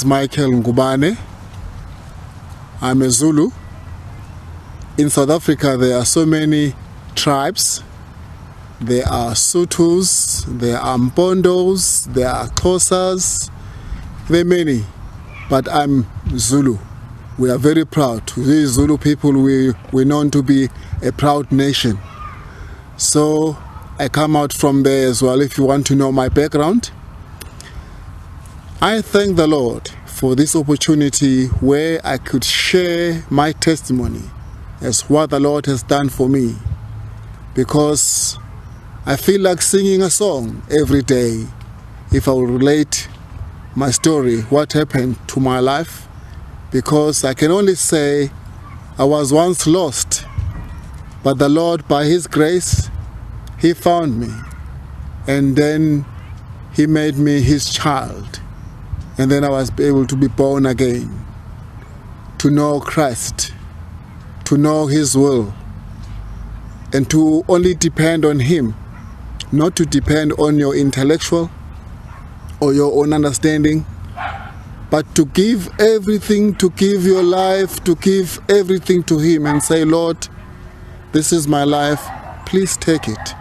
Michael Ngubane. I'm a Zulu. In South Africa there are so many tribes. There are Sothos, there are Mpondos, there are Xhosas, there are many. But I'm Zulu. We are very proud. We Zulu people, we're known to be a proud nation. So I come out from there as well if you want to know my background. I thank the Lord for this opportunity where I could share my testimony as what the Lord has done for me, because I feel like singing a song every day if I will relate my story, what happened to my life, because I can only say I was once lost, but the Lord, by His grace, He found me, and then He made me His child. And then I was able to be born again, to know Christ, to know His will, and to only depend on Him, not to depend on your intellectual or your own understanding, but to give everything, to give your life, to give everything to Him and say, Lord, this is my life, please take it.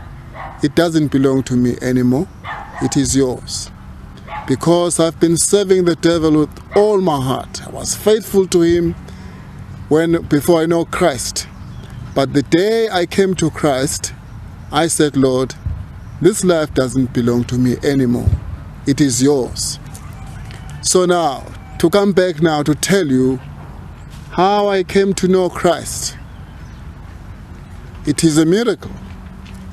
It doesn't belong to me anymore, it is yours. Because I've been serving the devil with all my heart. I was faithful to him before I know Christ. But the day I came to Christ, I said, Lord, this life doesn't belong to me anymore. It is yours. So now, to come back now to tell you how I came to know Christ. It is a miracle,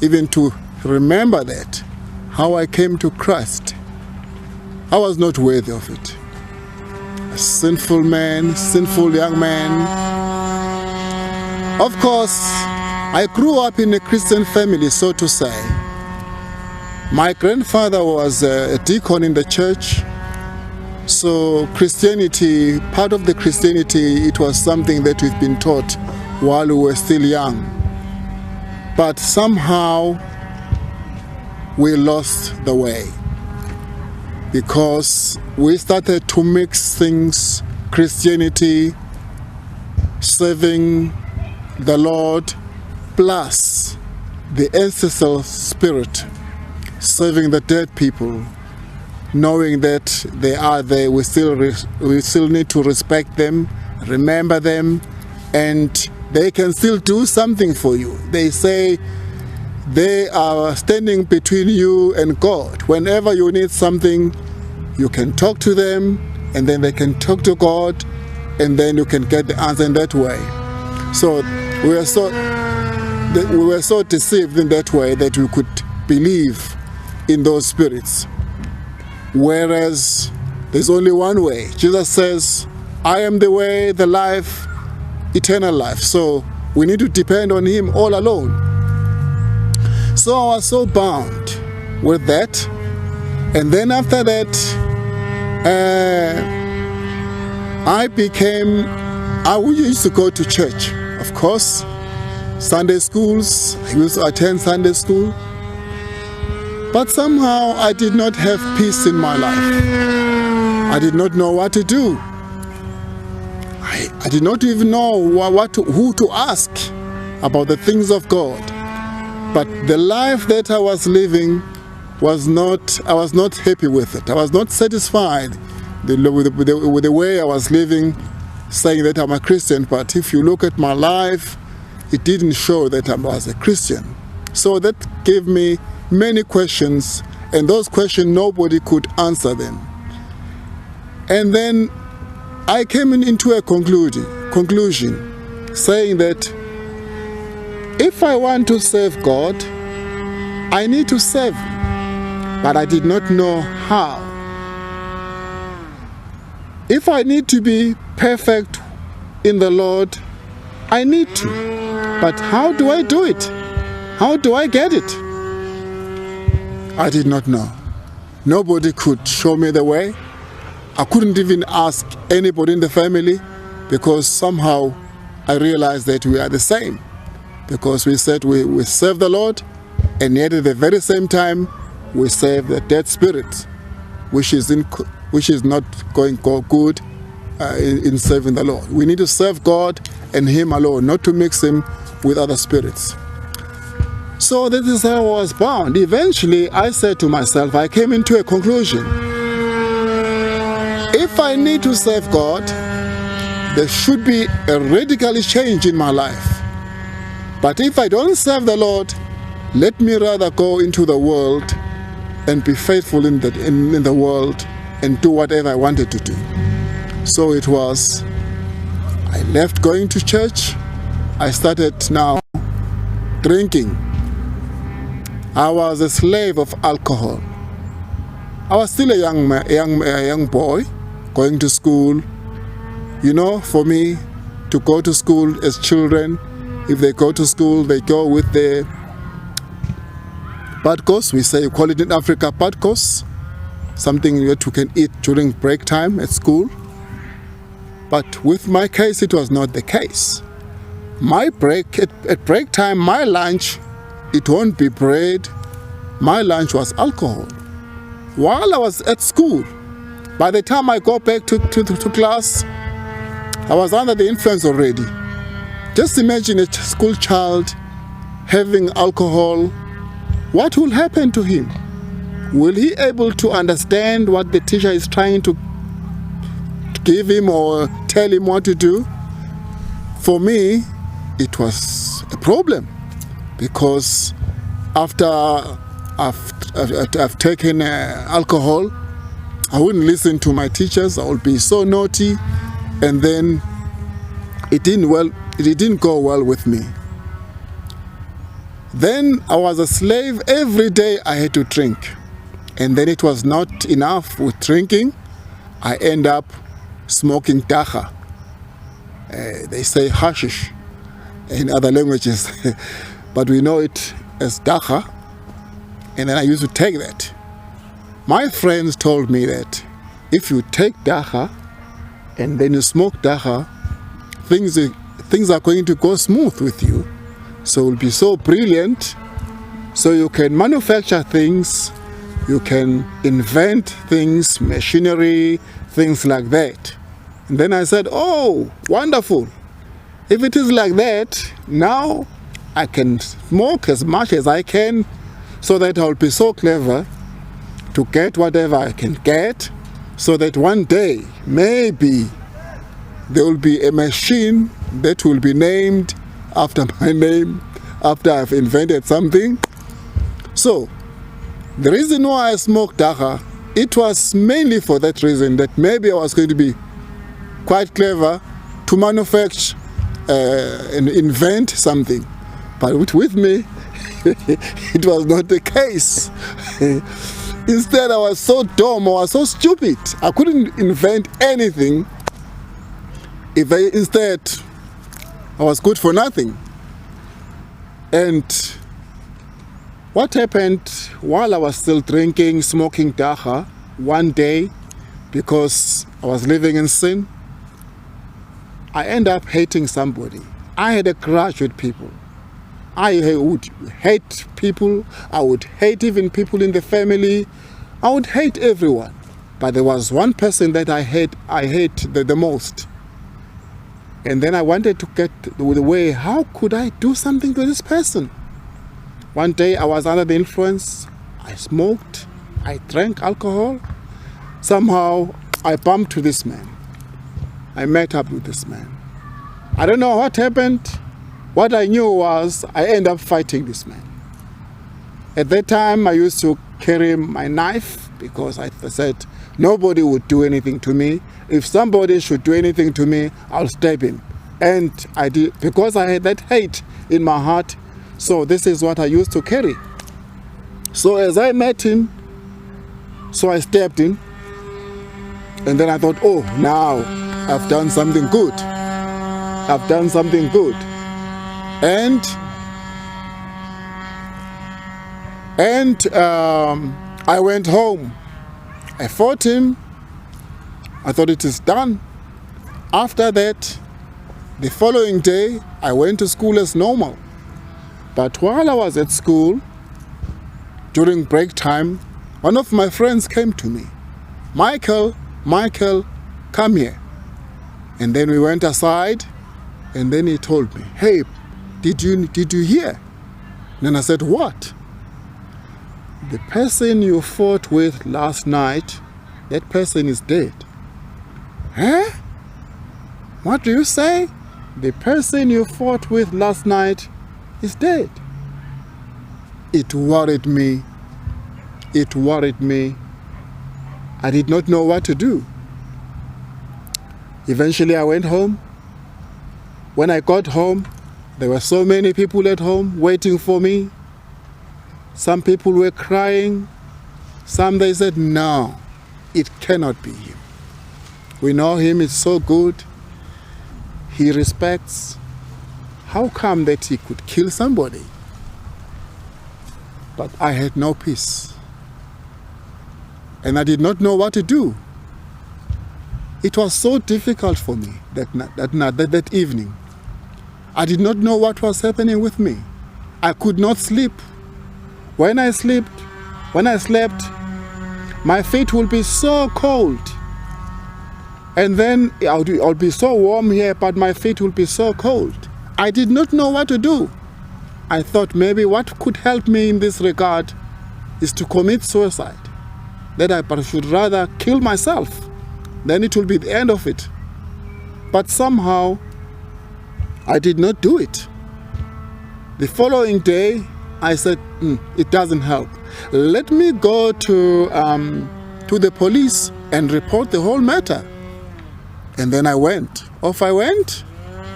even to remember that, how I came to Christ. I was not worthy of it. A sinful man, sinful young man. Of course, I grew up in a Christian family, so to say. My grandfather was a deacon in the church. So Christianity, part of the Christianity, it was something that we've been taught while we were still young. But somehow, we lost the way, because we started to mix things, Christianity, serving the Lord, plus the ancestral spirit, serving the dead people, knowing that they are there, we still need to respect them, remember them, and they can still do something for you. They say they are standing between you and God. Whenever you need something, you can talk to them, and then they can talk to God, and then you can get the answer in that way. So we were so deceived in that way that we could believe in those spirits. Whereas there's only one way. Jesus says, I am the way, the life, eternal life. So we need to depend on Him all alone. So I was so bound with that. And then after that, I used to go to church, of course, Sunday schools. I used to attend Sunday school. But somehow I did not have peace in my life. I did not know what to do. I did not even know who to ask about the things of God. But the life that I was living I was not happy with it. I was not satisfied with the way I was living, saying that I'm a Christian. But if you look at my life, it didn't show that I was a Christian. So that gave me many questions, and those questions nobody could answer them. And then I came into a conclusion saying that if I want to serve God, I need to serve Him, but I did not know how. If I need to be perfect in the Lord, I need to. But how do I do it? How do I get it? I did not know. Nobody could show me the way. I couldn't even ask anybody in the family, because somehow I realized that we are the same. Because we said we serve the Lord, and yet at the very same time we serve the dead spirit, which is in which is not going good in serving the Lord. We need to serve God and Him alone, not to mix Him with other spirits. So this is how I was bound. Eventually, I said to myself, I came into a conclusion. If I need to serve God, there should be a radical change in my life. But if I don't serve the Lord, let me rather go into the world and be faithful in the world and do whatever I wanted to do. So it was, I left going to church. I started now drinking. I was a slave of alcohol. I was still a young boy going to school. You know, for me to go to school as children, if they go to school, they go with their padkos. We say, you call it in Africa padkos, something that you can eat during break time at school. But with my case, it was not the case. My break, at break time, my lunch, it won't be bread. My lunch was alcohol. While I was at school, by the time I go back to class, I was under the influence already. Just imagine a school child having alcohol. What will happen to him? Will he able to understand what the teacher is trying to give him or tell him what to do? For me, it was a problem, because after I've taken alcohol, I wouldn't listen to my teachers. I would be so naughty, and then it didn't go well with me. Then I was a slave. Every day I had to drink, and then it was not enough with drinking. I end up smoking dacha. They say hashish in other languages, but we know it as dacha. And then I used to take that. My friends told me that if you take dacha and then you smoke dacha, things are going to go smooth with you. So you'll be so brilliant, so you can manufacture things, you can invent things, machinery, things like that. And then I said, oh, wonderful. If it is like that, now I can smoke as much as I can, so that I'll be so clever to get whatever I can get, so that one day, maybe, there will be a machine that will be named after my name, after I've invented something. So, the reason why I smoked dacha, it was mainly for that reason, that maybe I was going to be quite clever to manufacture and invent something. But with me, it was not the case. Instead, I was so dumb, I was so stupid. I couldn't invent anything. Instead, I was good for nothing. And what happened while I was still drinking, smoking dacha, one day, because I was living in sin, I ended up hating somebody. I had a grudge with people. I would hate people. I would hate even people in the family. I would hate everyone. But there was one person that I hate the most. And then I wanted to get the way, how could I do something to this person? One day I was under the influence. I smoked. I drank alcohol. Somehow I bumped to this man. I met up with this man. I don't know what happened. What I knew was I ended up fighting this man. At that time, I used to carry my knife because I said nobody would do anything to me. If somebody should do anything to me, I'll stab him. And I did, because I had that hate in my heart. So this is what I used to carry. So as I met him, so I stabbed him. And then I thought, oh, now I've done something good. I've done something good. And I went home. I fought him. I thought it is done. After that, the following day, I went to school as normal. But while I was at school, during break time, one of my friends came to me. Michael, Michael, come here. And then we went aside, and then he told me, hey, did you hear? And then I said, what? The person you fought with last night, that person is dead. Huh? What do you say? The person you fought with last night is dead. It worried me. It worried me. I did not know what to do. Eventually I went home. When I got home, there were so many people at home waiting for me. Some people were crying. Some they said, no, it cannot be him. We know him, is so good. He respects. How come that he could kill somebody? But I had no peace. And I did not know what to do. It was so difficult for me that evening. I did not know what was happening with me. I could not sleep. When I slept, my feet would be so cold. And then I'll be so warm here, but my feet will be so cold. I did not know what to do. I thought maybe what could help me in this regard is to commit suicide. That I should rather kill myself. Then it will be the end of it. But somehow, I did not do it. The following day, I said, it doesn't help. Let me go to the police and report the whole matter. And then I went. Off I went.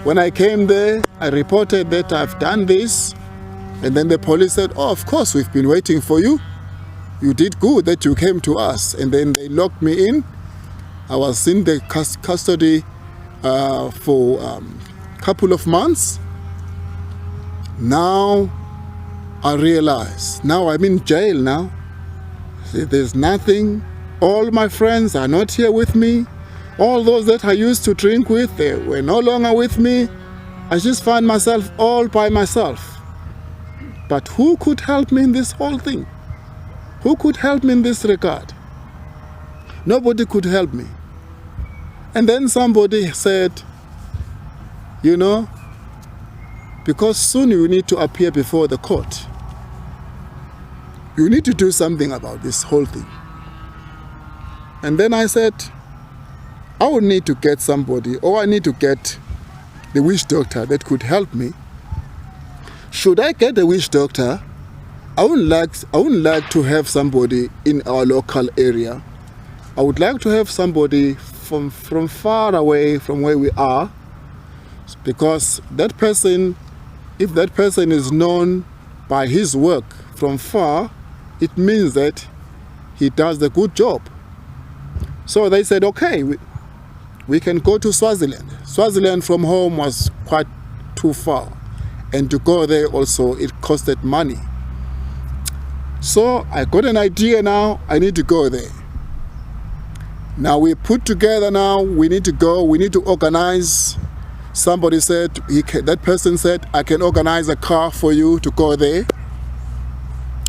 When I came there, I reported that I've done this. And then the police said, oh, of course, we've been waiting for you. You did good that you came to us. And then they locked me in. I was in the custody for a couple of months. Now I realize, now I'm in jail now. See, there's nothing. All my friends are not here with me. All those that I used to drink with, they were no longer with me. I just found myself all by myself. But who could help me in this whole thing? Who could help me in this regard? Nobody could help me. And then somebody said, you know, because soon you need to appear before the court. You need to do something about this whole thing. And then I said, I would need to get somebody, or I need to get the witch doctor that could help me. Should I get a witch doctor? I wouldn't like to have somebody in our local area. I would like to have somebody from far away from where we are, because that person, if that person is known by his work from far, it means that he does the good job. So they said, okay, we can go to Swaziland. Swaziland from home was quite too far, and to go there also, it costed money. So I got an idea now, I need to go there. Now we put together now, we need to go, we need to organize. Somebody said, that person said, I can organize a car for you to go there.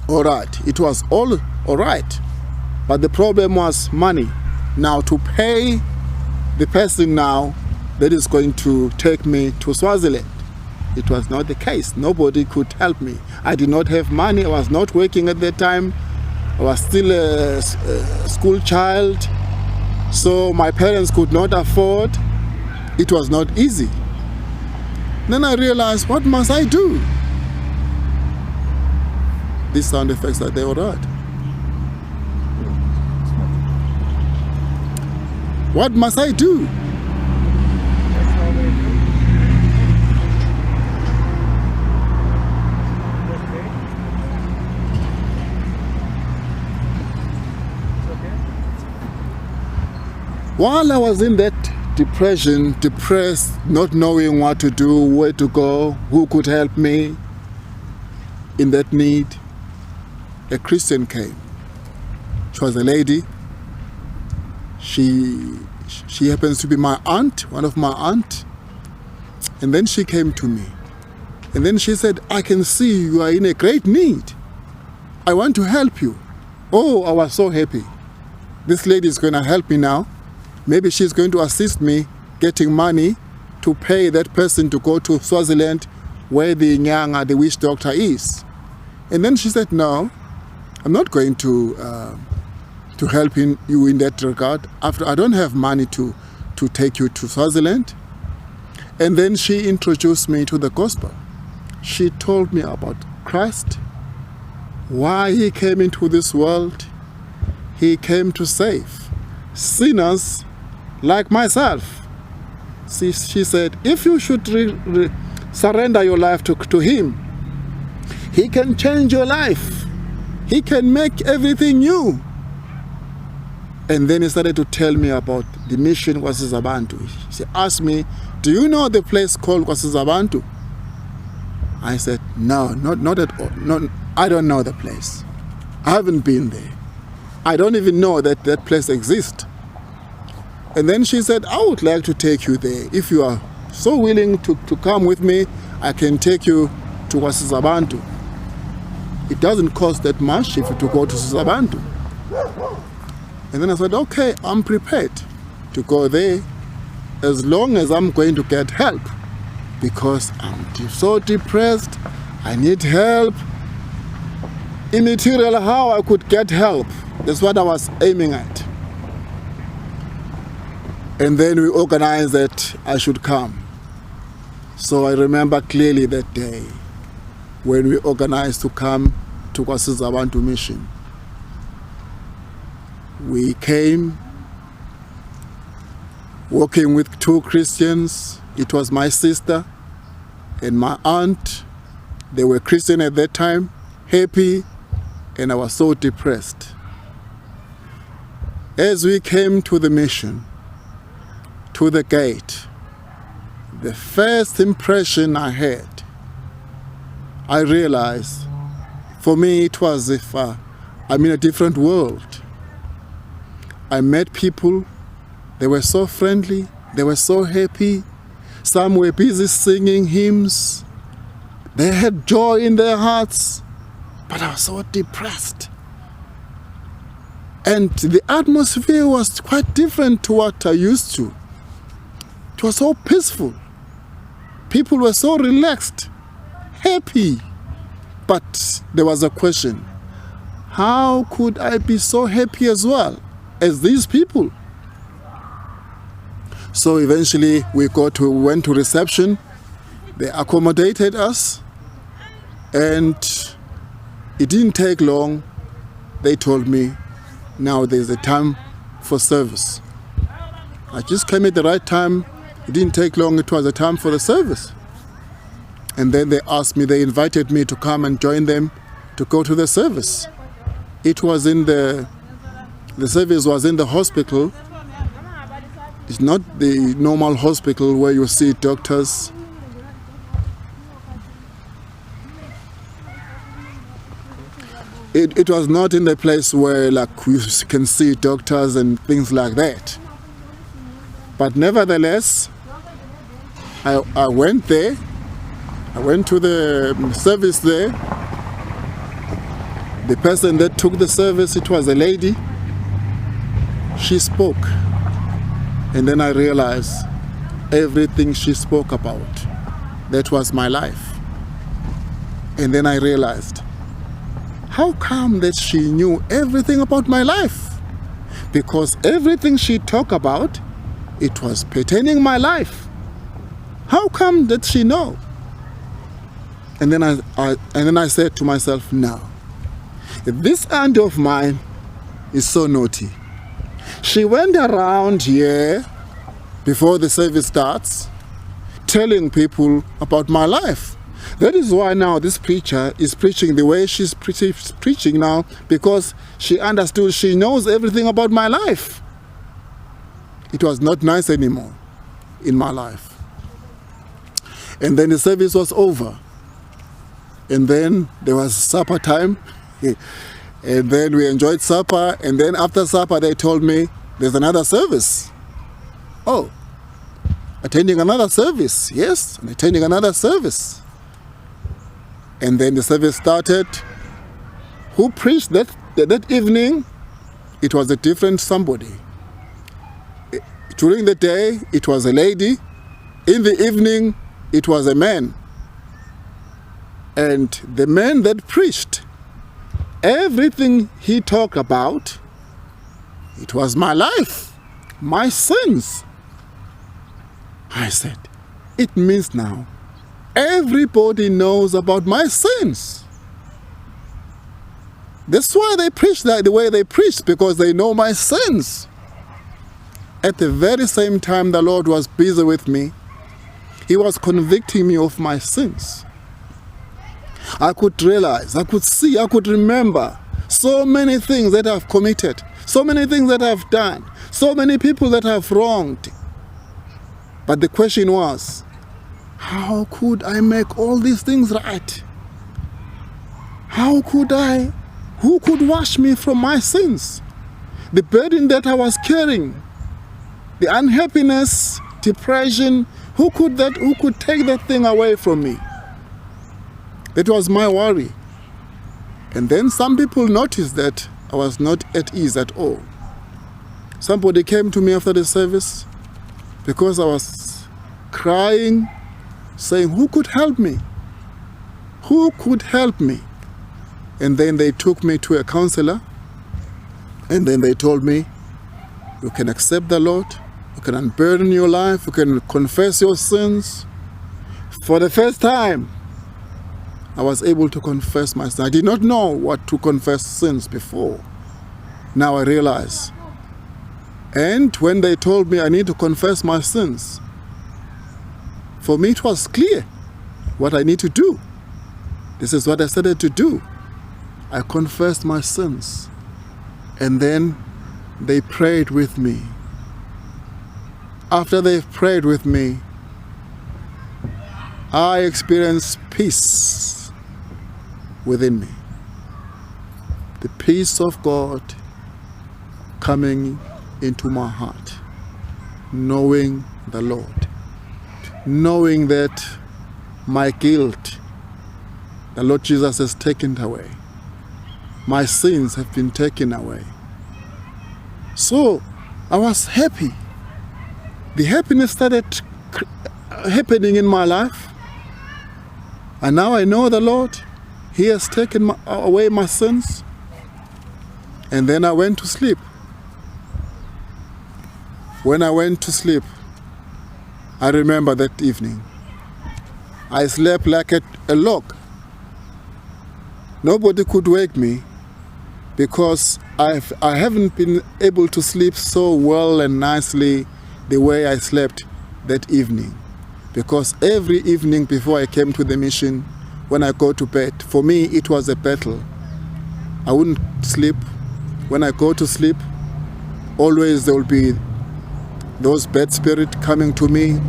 All right, it was all right. But the problem was money. Now to pay the person now that is going to take me to Swaziland. It was not the case. Nobody could help me. I did not have money. I was not working at that time. I was still a school child. So my parents could not afford. It was not easy. Then I realized, what must I do? These sound effects are there, all right. What must I do? While I was in that depression, depressed, not knowing what to do, where to go, who could help me in that need, a Christian came. She was a lady. She happens to be my aunt, one of my aunts. And then she came to me. And then she said, I can see you are in a great need. I want to help you. Oh, I was so happy. This lady is going to help me now. maybe she's going to assist me getting money to pay that person to go to Swaziland where the Nyanga, the witch doctor, is. And then she said, no, I'm not going to help you in that regard. After I don't have money to take you to Swaziland. And then she introduced me to the gospel. She told me about Christ, why he came into this world. He came to save sinners like myself. She said, if you should surrender your life to him, he can change your life. He can make everything new. And then he started to tell me about the mission KwaSizabantu. She asked me, do you know the place called KwaSizabantu? I said, no, not at all. No, I don't know the place. I haven't been there. I don't even know that that place exists. And then she said, I would like to take you there. If you are so willing to come with me, I can take you to KwaSizabantu. It doesn't cost that much if you to go to KwaSizabantu. And then I said, okay, I'm prepared to go there as long as I'm going to get help, because I'm so depressed. I need help. Immaterial how I could get help. That's what I was aiming at. And then we organized that I should come. So I remember clearly that day when we organized to come to KwaSizabantu Mission. We came working with 2 Christians. It was my sister and my aunt. They were Christian at that time, happy, and I was so depressed. As we came to the mission, to the gate, the first impression I had, I realized, for me it was as if I'm in a different world. I met people, they were so friendly, they were so happy. Some were busy singing hymns. They had joy in their hearts, but I was so depressed. And the atmosphere was quite different to what I used to. It was so peaceful. People were so relaxed, happy. But there was a question. How could I be so happy as well as these people? So eventually we went to reception. They accommodated us. And it didn't take long. They told me, now there's a time for service. I just came at the right time. It didn't take long. It was a time for the service. And then they asked me, they invited me to come and join them to go to the service. It was in the service was in the hospital. It's not the normal hospital where you see doctors. It was not in the place where like you can see doctors and things like that. But nevertheless, I went there. I went to the service there. The person that took the service, it was a lady. She spoke. And then I realized everything she spoke about, that was my life. And then I realized, how come that she knew everything about my life? Because everything she talked about, it was pertaining my life. How come that she know? And then I said to myself, no, this aunt of mine is so naughty. She went around here before the service starts, telling people about my life. That is why now this preacher is preaching the way she's preaching now, because she understood, she knows everything about my life. It was not nice anymore in my life. And then the service was over. And then there was supper time. And then we enjoyed supper. And then after supper, they told me there's another service. Oh, attending another service. Yes, I'm attending another service. And then the service started. Who preached that evening? It was a different somebody. During the day, it was a lady. In the evening, it was a man. And the man that preached, everything he talked about, it was my life, my sins. I said, it means now everybody knows about my sins. That's why they preach that the way they preach, because they know my sins. At the very same time the Lord was busy with me, He was convicting me of my sins. I could realize, I could see, I could remember so many things that I've committed, so many things that I've done, so many people that I've wronged. But the question was, how could I make all these things right? How could I? Who could wash me from my sins? The burden that I was carrying, the unhappiness, depression, who could take that thing away from me? That was my worry. And then some people noticed that I was not at ease at all. Somebody came to me after the service because I was crying, saying, who could help me? Who could help me? And then they took me to a counselor, and then they told me, you can accept the Lord, you can unburden your life, you can confess your sins. For the first time, I was able to confess my sins. I did not know what to confess sins before. Now I realize. And when they told me I need to confess my sins, for me it was clear what I need to do. This is what I started to do. I confessed my sins. And then they prayed with me. After they prayed with me, I experienced peace within me. The peace of God coming into my heart, knowing the Lord, knowing that my guilt, the Lord Jesus has taken away. My sins have been taken away. So I was happy. The happiness started happening in my life. And now I know the Lord. He has taken away my sins. And then I went to sleep. When I went to sleep, I remember that evening, I slept like a log. Nobody could wake me because I haven't been able to sleep so well and nicely the way I slept that evening. Because every evening before I came to the mission, when I go to bed, for me it was a battle. I wouldn't sleep. When I go to sleep, always there will be those bad spirits coming to me,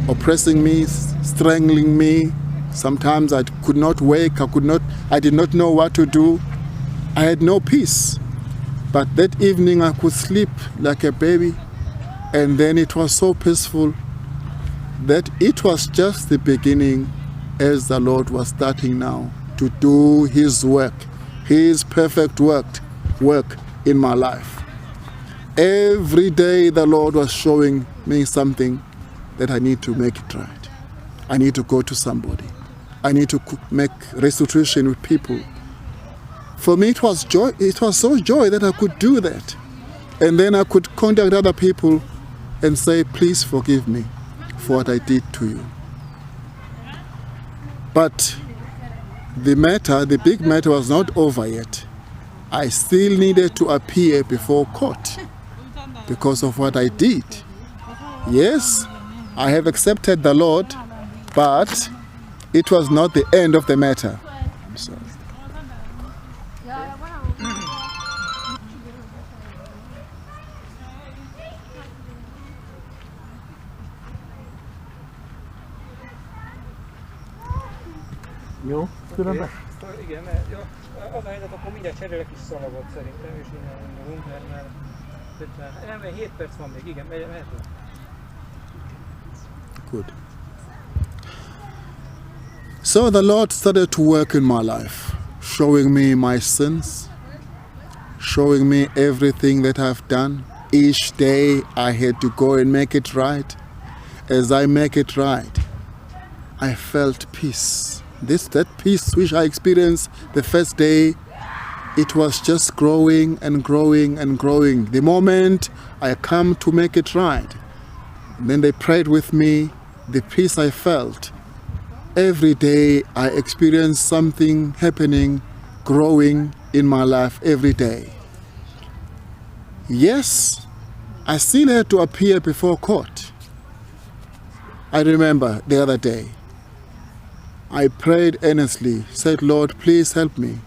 oppressing me, strangling me. Sometimes I could not wake, I did not know what to do. I had no peace. But that evening I could sleep like a baby, and then it was so peaceful that it was just the beginning as the Lord was starting now to do His work, His perfect work in my life. Every day the Lord was showing me something that I need to make it right. I need to go to somebody. I need to make restitution with people. For me it was joy. It was so joy that I could do that. And then I could contact other people and say, please forgive me for what I did to you. But the big matter was not over yet. I still needed to appear before court because of what I did. Yes, I have accepted the Lord, but it was not the end of the matter. I'm sorry. Jó, különben? Igen, mert az a helyzet, akkor mindjárt cserélek is szalagot szerintem, és innen indulunk, mert 7 perc van még, igen, mehetünk. Good. So the Lord started to work in my life, showing me my sins, showing me everything that I've done Each day I had to go and make it right. As I make it right, I felt peace. That peace which I experienced the first day, it was just growing and growing and growing. The moment I come to make it right, then they prayed with me, the peace I felt. Every day I experienced something happening, growing in my life every day. Yes, I still had to appear before court. I remember the other day, I prayed earnestly, said, Lord, please help me.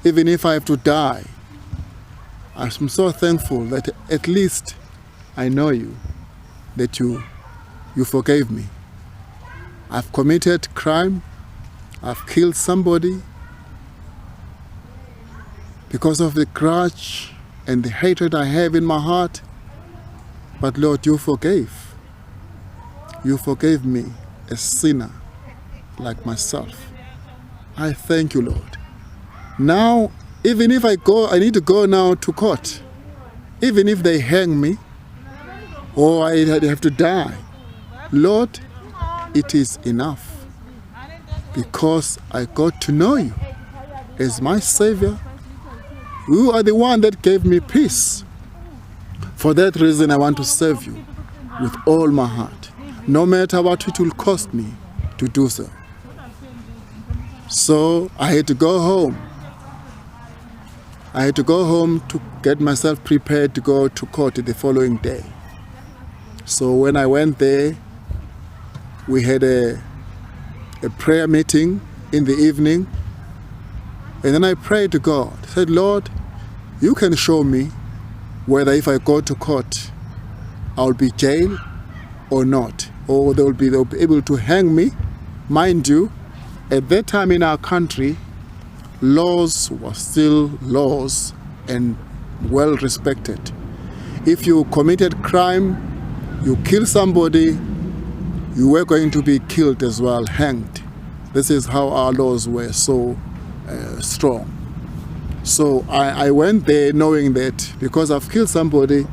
Even if I have to die, I'm so thankful that at least I know you, that you forgave me. I've committed crime, I've killed somebody because of the grudge and the hatred I have in my heart. But Lord, you forgave. You forgave me, a sinner like myself. I thank you, Lord. Now, even if I need to go now to court. Even if they hang me or I have to die, Lord, it is enough because I got to know you as my Savior. You are the one that gave me peace. For that reason, I want to serve you with all my heart, no matter what it will cost me to do so. So I had to go home. I had to go home to get myself prepared to go to court the following day. So when I went there, we had a prayer meeting in the evening. And then I prayed to God. I said, Lord, you can show me whether if I go to court, I'll be jailed or not. Or they'll be able to hang me. Mind you, at that time in our country, laws were still laws and well respected. If you committed crime, you kill somebody, you were going to be killed as well, hanged. This is how our laws were so strong. So I went there knowing that because I've killed somebody,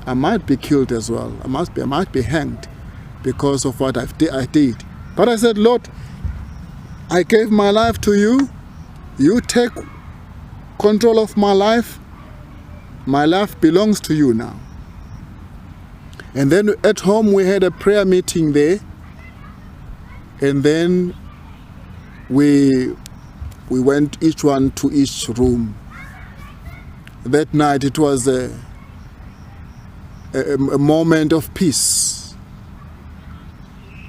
I might be killed as well. I might be hanged because of what I did. But I said, Lord, I gave my life to you. You take control of my life. My life belongs to you now. And then at home we had a prayer meeting there. And then we went each one to each room. That night it was a moment of peace.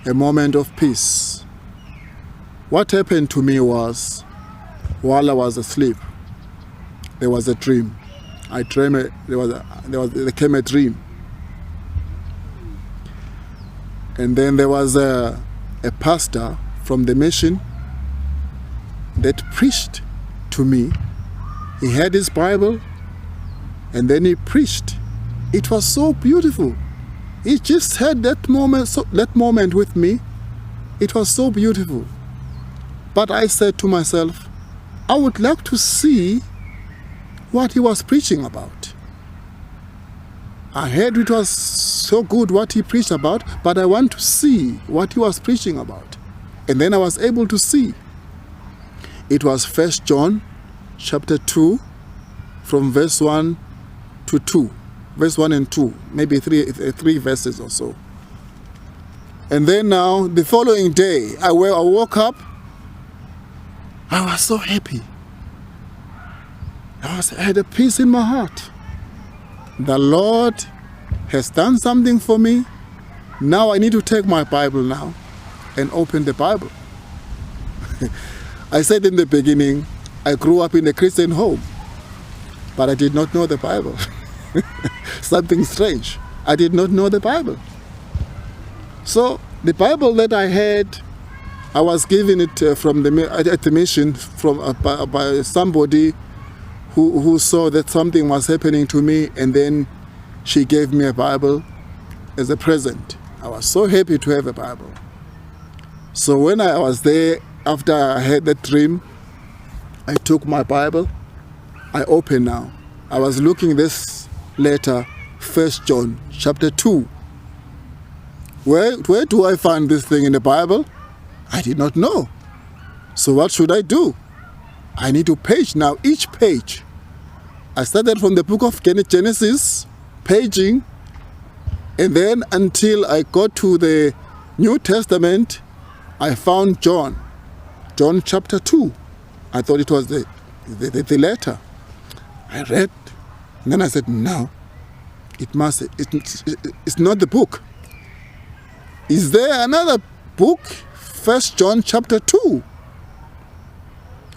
A moment of peace. What happened to me was, while I was asleep, there was a dream. I dreamed there came a dream. And then there was a pastor from the mission that preached to me. He had his Bible and then he preached. It was so beautiful. He just had that moment with me. It was so beautiful. But I said to myself, I would like to see what he was preaching about. I heard it was so good what he preached about, but I want to see what he was preaching about. And then I was able to see. It was 1 John chapter 2 from verse 1 to 2. Verse 1 and 2, maybe three verses or so. And then now, the following day, I woke up. I was so happy. I had a peace in my heart. The Lord has done something for me. Now I need to take my Bible now and open the Bible. I said in the beginning, I grew up in a Christian home, but I did not know the Bible. Something strange. I did not know the Bible. So the Bible that I had, I was given it from at the mission by somebody who saw that something was happening to me, and then she gave me a Bible as a present. I was so happy to have a Bible. So when I was there, after I had that dream, I took my Bible, I opened now. I was looking this letter 1 John chapter 2. Where do I find this thing in the Bible? I did not know. So what should I do? I need to page now, each page. I started from the book of Genesis, paging, and then until I got to the New Testament, I found John chapter 2. I thought it was the letter. I read, and then I said, no, it's not the book. Is there another book? 1 John chapter 2.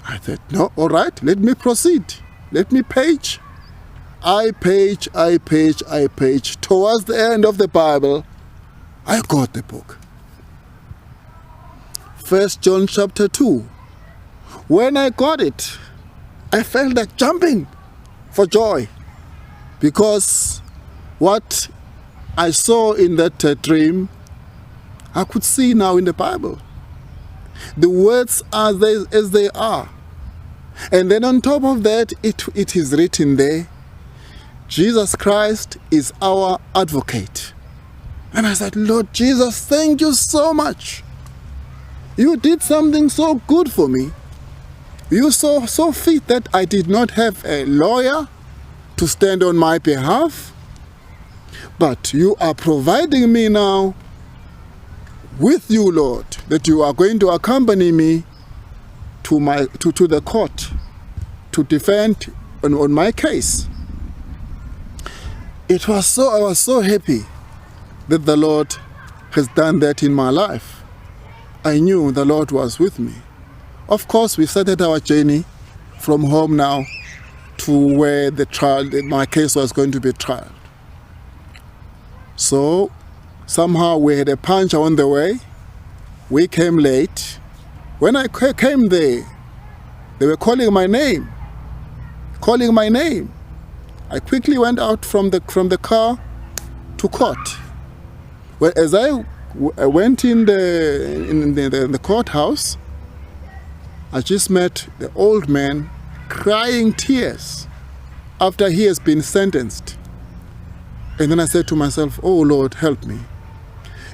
I said, no, all right, let me proceed. Let me page. I page. Towards the end of the Bible, I got the book. 1 John chapter 2. When I got it, I felt like jumping for joy, because what I saw in that dream, I could see now in the Bible. The words are as they are. And then on top of that, it is written there, Jesus Christ is our advocate. And I said, Lord Jesus, thank you so much. You did something so good for me. You saw so fit that I did not have a lawyer to stand on my behalf, but you are providing me now with you, Lord, that you are going to accompany me to the court to defend on my case. I was so happy that the Lord has done that in my life. I knew the Lord was with me. Of course, we started our journey from home now to where my case was going to be tried. So somehow we had a punch on the way. We came late. When I came there, they were calling my name. I quickly went out from the car to court. Well, as I went in the courthouse, I just met the old man crying tears after he has been sentenced. And then I said to myself, oh Lord, help me.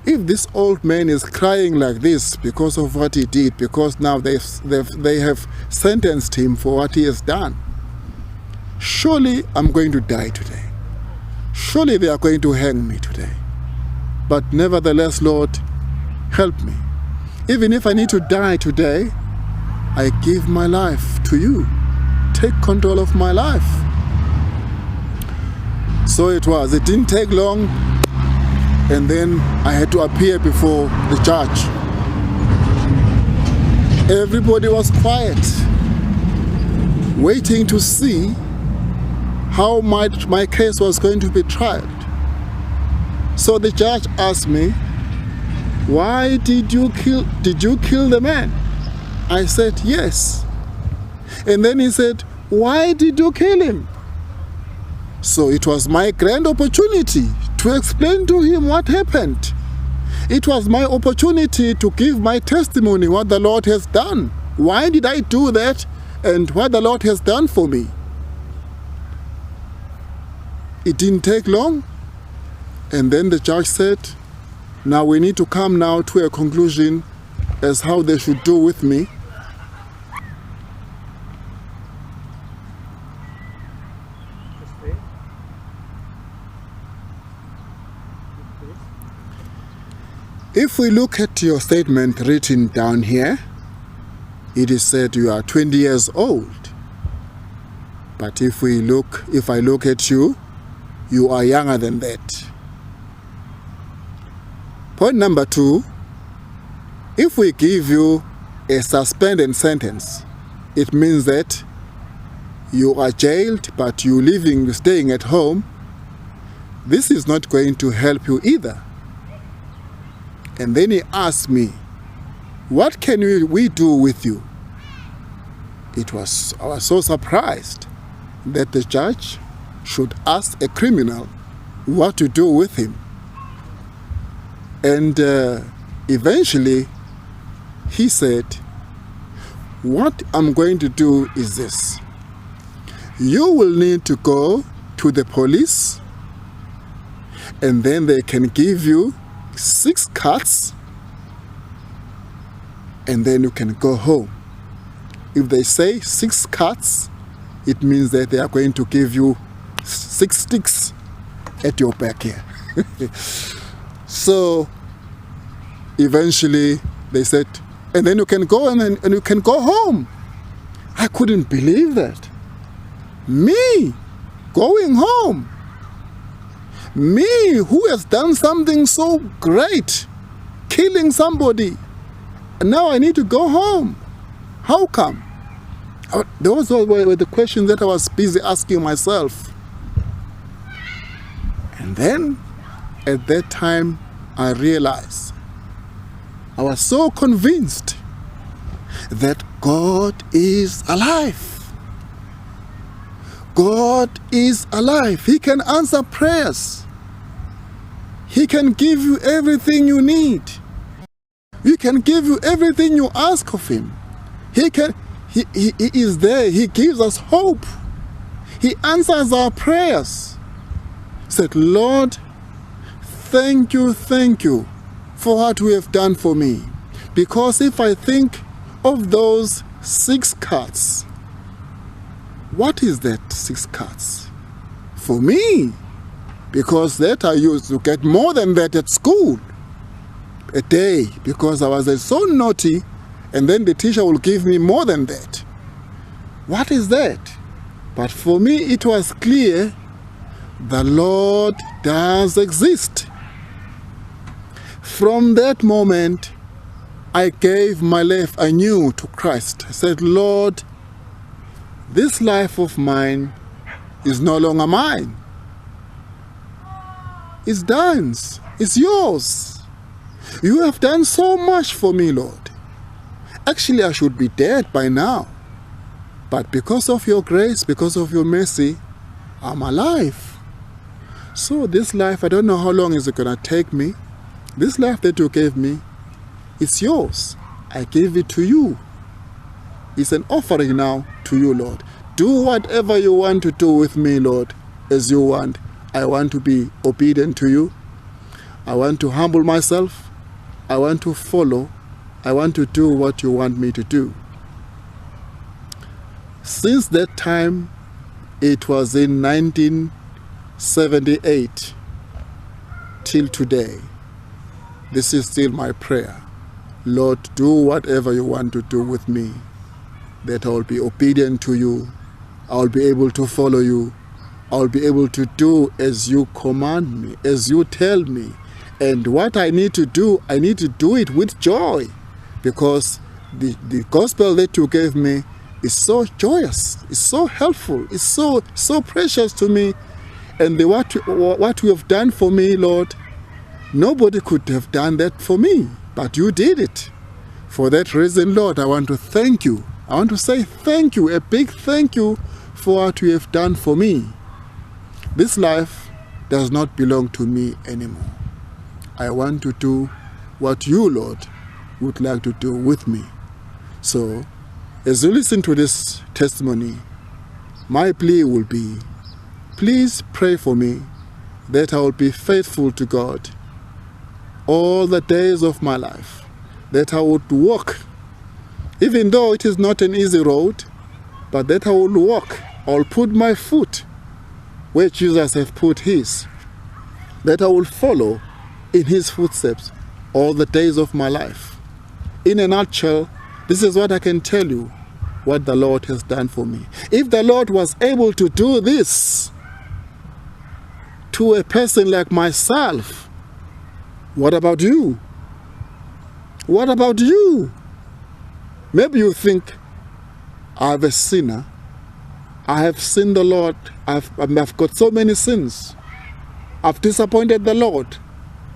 If this old man is crying like this because of what he did, because now they have sentenced him for what he has done, surely I'm going to die today. Surely they are going to hang me today. But nevertheless, Lord, help me. Even if I need to die today, I give my life to you. Take control of my life. So it was. It didn't take long. And then I had to appear before the judge. Everybody was quiet, waiting to see how my case was going to be tried. So the judge asked me, why did you kill the man? I said, yes. And then he said, why did you kill him? So it was my grand opportunity to explain to him what happened. It was my opportunity to give my testimony, what the Lord has done. Why did I do that, and what the Lord has done for me? It didn't take long. And then the judge said, now we need to come now to a conclusion as how they should do with me. If we look at your statement written down here, it is said you are 20 years old. But if I look at you, you are younger than that. Point number 2, if we give you a suspended sentence, it means that you are jailed, but you're staying at home. This is not going to help you either. And then he asked me, what can we do with you? I was so surprised that the judge should ask a criminal what to do with him. And eventually he said, what I'm going to do is this. You will need to go to the police and then they can give you 6 cards, and then you can go home. If they say 6 cards, it means that they are going to give you 6 sticks at your back here. So eventually they said, and then you can go and you can go home. I couldn't believe that. Me going home. Me who has done something so great, killing somebody, and now I need to go home. How come? Those were the questions that I was busy asking myself. And then, at that time, I realized, I was so convinced that God is alive. God is alive. He can answer prayers. He can give you everything you need. He can give you everything you ask of Him. He is there. He gives us hope. He answers our prayers. Said, Lord, thank you for what you have done for me. Because if I think of those 6 cards, what is that 6 cards? For me, because that I used to get more than that at school a day, because I was so naughty, and then the teacher will give me more than that. What is that? But for me it was clear the Lord does exist. From that moment I gave my life anew to Christ. I said, Lord, this life of mine is no longer mine. It's thine. It's yours. You have done so much for me, Lord. Actually, I should be dead by now. But because of your grace, because of your mercy, I'm alive. So this life, I don't know how long is it going to take me. This life that you gave me, it's yours. I gave it to you. It's an offering now to you, Lord. Do whatever you want to do with me, Lord, as you want. I want to be obedient to you. I want to humble myself. I want to follow. I want to do what you want me to do. Since that time, it was in 1978 till today. This is still my prayer. Lord, do whatever you want to do with me, that I will be obedient to you. I will be able to follow you. I will be able to do as you command me, as you tell me. And what I need to do it with joy, because the gospel that you gave me is so joyous, it's so helpful, it's so precious to me. And what you have done for me, Lord, nobody could have done that for me, but you did it. For that reason, Lord, I want to thank you. I want to say thank you, a big thank you for what you have done for me. This life does not belong to me anymore. I want to do what you, Lord, would like to do with me. So, as you listen to this testimony, my plea will be, please pray for me that I will be faithful to God all the days of my life, that I would walk, even though it is not an easy road, but that I will walk, I'll put my foot where Jesus has put his, that I will follow in his footsteps all the days of my life. In a nutshell, this is what I can tell you, what the Lord has done for me. If the Lord was able to do this to a person like myself, what about you? What about you? Maybe you think, I'm a sinner. I have sinned the Lord. I've got so many sins. I've disappointed the Lord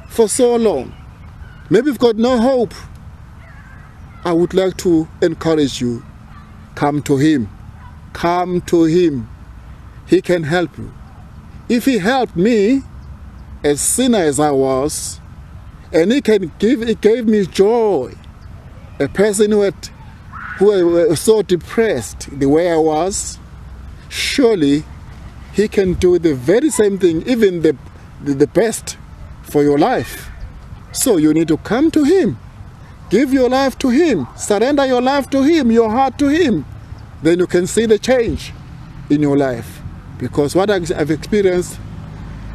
for so long. Maybe you've got no hope. I would like to encourage you. Come to Him. Come to Him. He can help you. If He helped me, as sinner as I was, and He gave me joy, a person who was so depressed the way I was, surely He can do the very same thing, even the best for your life. So you need to come to Him. Give your life to Him. Surrender your life to Him, your heart to Him. Then you can see the change in your life. Because what I've experienced,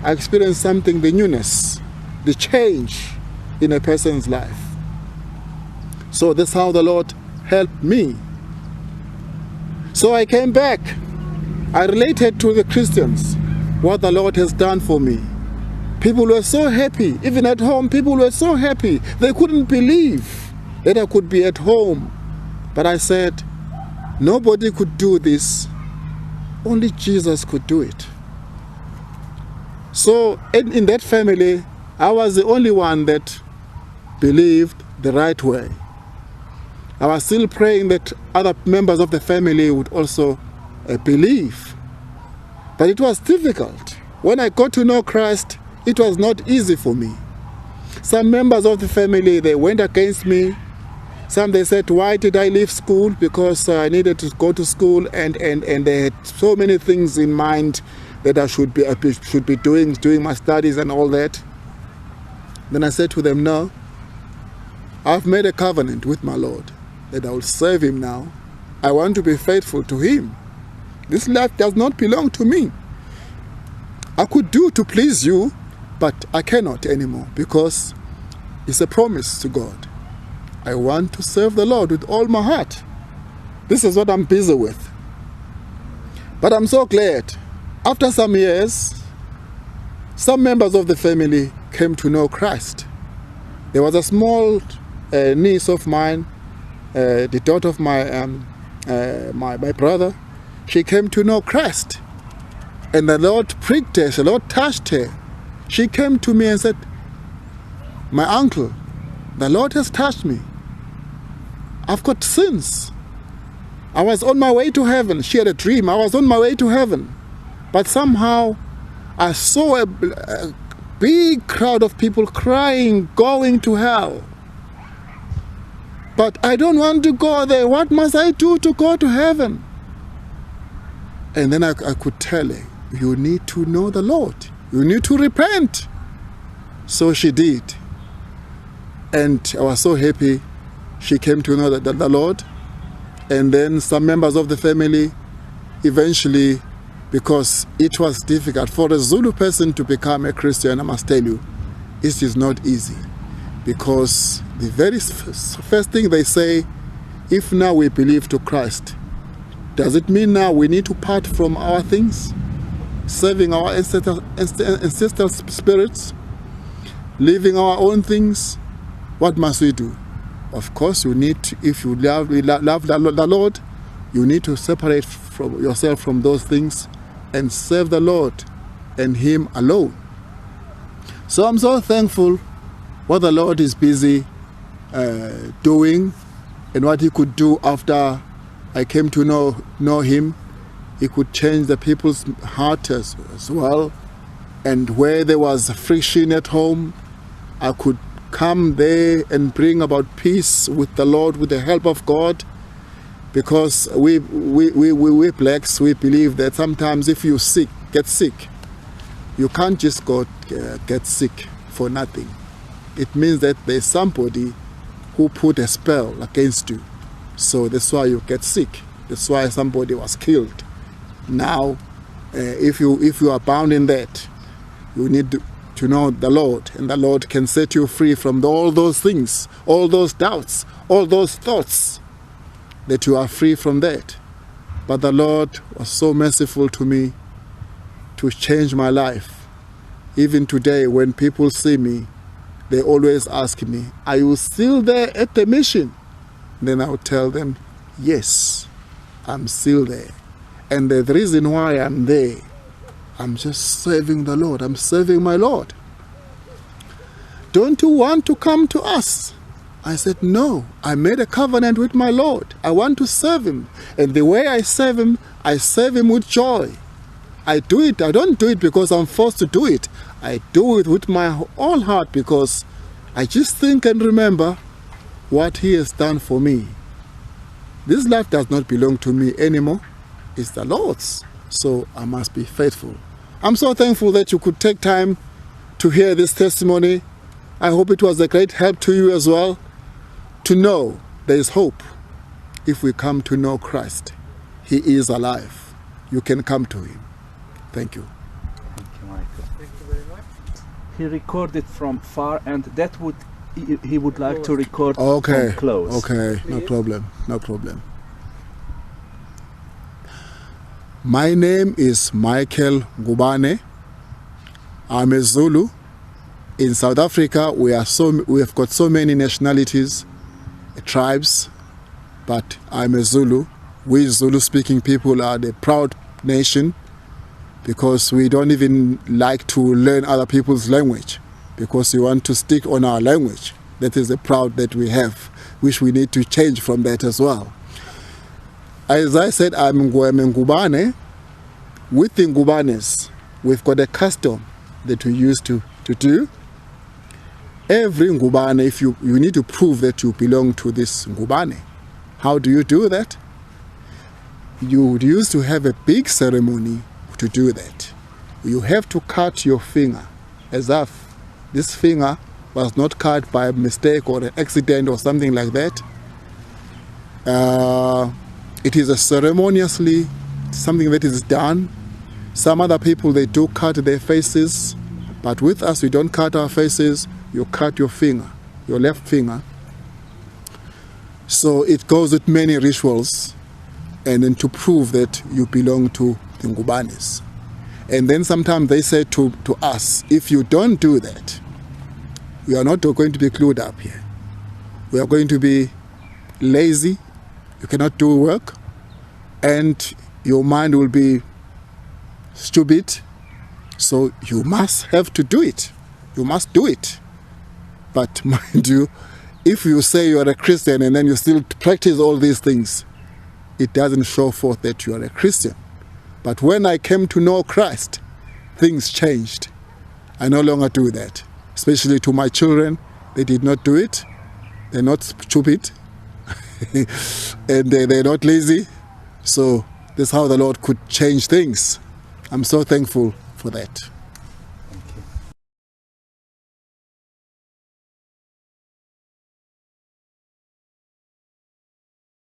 I experienced something, the newness, the change in a person's life. So that's how the Lord helped me. So I came back. I related to the Christians what the Lord has done for me. People were so happy. Even at home, people were so happy. They couldn't believe that I could be at home. But I said, nobody could do this. Only Jesus could do it. So in that family, I was the only one that believed the right way. I was still praying that other members of the family would also believe. But it was difficult. When I got to know Christ, it was not easy for me. Some members of the family, they went against me. Some, they said, why did I leave school? Because I needed to go to school, and they had so many things in mind that I should be doing my studies and all that. Then I said to them, no, I've made a covenant with my Lord that I will serve Him now. I want to be faithful to Him. This life does not belong to me. I could do to please you, but I cannot anymore because it's a promise to God. I want to serve the Lord with all my heart. This is what I'm busy with. But I'm so glad. After some years, some members of the family came to know Christ. There was a small niece of mine, the daughter of my brother. She came to know Christ. And the Lord pricked her, the Lord touched her. She came to me and said, my uncle, the Lord has touched me. I've got sins. I was on my way to heaven. She had a dream. I was on my way to heaven. But somehow I saw a big crowd of people crying, going to hell. But I don't want to go there. What must I do to go to heaven? And then I could tell her, you need to know the Lord. You need to repent. So she did. And I was so happy. She came to know the Lord. And then some members of the family, eventually, because it was difficult for a Zulu person to become a Christian, I must tell you, it is not easy. Because the very first thing they say, if now we believe to Christ, does it mean now we need to part from our things? Serving our ancestral spirits? Living our own things? What must we do? Of course, you need to, if you love the Lord, you need to separate from yourself from those things and serve the Lord and Him alone. So I'm so thankful what the Lord is busy doing and what He could do after I came to know Him. He could change the people's heart as well. And where there was friction at home, I could come there and bring about peace with the Lord, with the help of God. Because we blacks, we believe that sometimes if you get sick, you can't just go get sick for nothing. It means that there's somebody who put a spell against you. So that's why you get sick. That's why somebody was killed. Now, if you are bound in that, you need to know the Lord, and the Lord can set you free from all those things, all those doubts, all those thoughts, that you are free from that. But the Lord was so merciful to me to change my life. Even today, when people see me, they always ask me, are you still there at the mission? Then I'll tell them, yes, I'm still there. And the reason why I'm there, I'm just serving the Lord. I'm serving my Lord. Don't you want to come to us? I said, no, I made a covenant with my Lord. I want to serve Him. And the way I serve Him with joy. I do it. I don't do it because I'm forced to do it. I do it with my whole heart because I just think and remember what He has done for me. This life does not belong to me anymore. It's the Lord's. So I must be faithful. I'm so thankful that you could take time to hear this testimony. I hope it was a great help to you as well, to know there is hope if we come to know Christ. He is alive. You can come to him. Thank you. Thank you, Michael. Thank you very much. He recorded from far, and that would he would like to record Okay. from close. Okay, no problem. No problem. My name is Michael Ngubane. I'm a Zulu. In South Africa, we have got so many nationalities, tribes, but I'm a Zulu. We Zulu-speaking people are the proud nation because we don't even like to learn other people's language because we want to stick on our language. That is the proud that we have, which we need to change from that as well. As I said, I'm Ngubane. With the Ngubanes, we've got a custom that we used to do. Every Ngubane, if you need to prove that you belong to this Ngubane. How do you do that? You used to have a big ceremony to do that. You have to cut your finger, as if this finger was not cut by a mistake or an accident or something like that. It is a ceremoniously something that is done. Some other people, they do cut their faces, but with us, we don't cut our faces. You cut your finger, your left finger. So it goes with many rituals, and then to prove that you belong to the Ngubanes. And then sometimes they say to us, if you don't do that, we are not going to be clued up here. We are going to be lazy, you cannot do work, and your mind will be stupid. So you must have to do it. You must do it. But mind you, if you say you are a Christian and then you still practice all these things, it doesn't show forth that you are a Christian. But when I came to know Christ, things changed. I no longer do that. Especially to my children, they did not do it. They're not stupid. And they're not lazy. So that's how the Lord could change things. I'm so thankful for that.